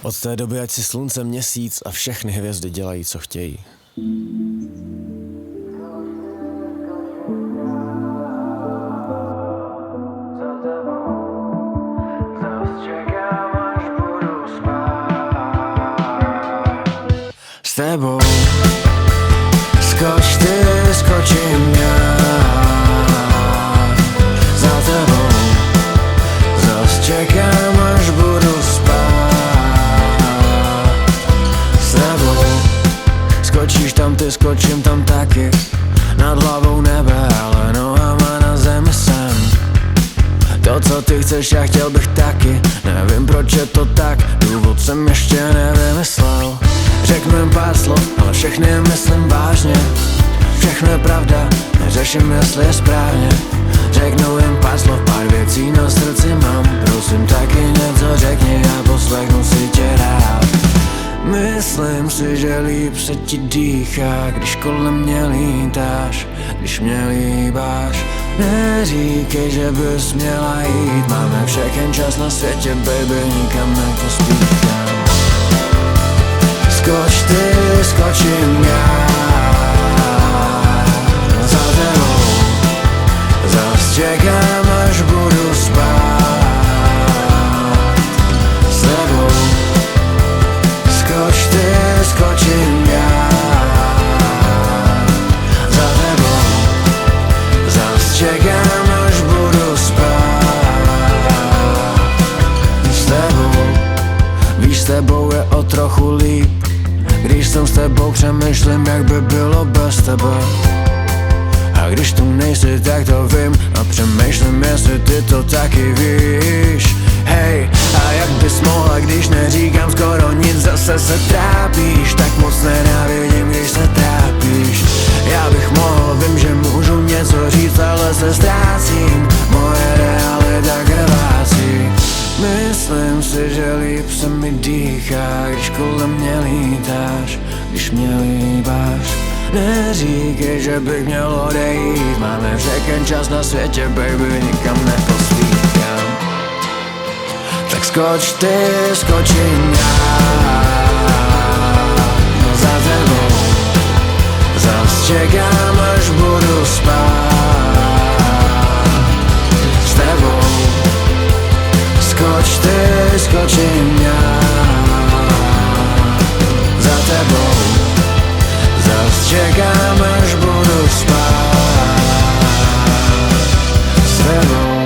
Od té doby, ať si slunce, měsíc a všechny hvězdy dělají, co chtějí. S tebou skoč ty, skočím já. Za tebou zas čekám, až budu spát. S tebou skočíš tam ty, skočím tam taky. Nad hlavou nebe, ale nohama na zemi jsem. To, co ty chceš, já chtěl bych taky. Nevím, proč je to tak, důvod jsem ještě nevymyslel. Řeknu jen pár slov, ale všechny myslím vážně. Všechno je pravda, neřeším, jestli je správně. Řeknu jen pár slov, pár věcí na srdci mám. Prosím, taky něco řekni, já poslechnu si tě rád. Myslím si, že líp se ti dýchá, když kolem mě lítáš, když mě líbáš. Neříkej, že bys měla jít, máme všechen čas na světě, baby, nikam nepospíchám. Skoč ty, skočím já. Za tebou zas čekám, až budu spát. S tebou skoč ty, skočím já. Za tebou zas čekám, až budu spát. S tebou, víš, s tebou je o trochu líp. Když jsem s tebou, přemýšlím, jak by bylo bez tebe. A když tu nejsi, tak to vím a přemýšlím, jestli ty to taky víš. Hej, a jak bys mohla, když neříkám skoro nic, zase se trápíš. Tak moc nenávidím, když se trápíš. Já bych mohl, vím, že můžu něco říct, ale se ztrácím. Moje realita krvácí. Myslím si, že líp se mi dýchá, když kolem mě lítáš, když mě líbáš. Neříkej, že bych měl odejít, máme všechen čas na světě, baby, nikam nepospíchám. Tak skoč ty, skočím já. Za tebou zas čekám, až budu spát. S tebou skoč ty, skočím já. Za tebou zas čekám, až budu spát. S tebou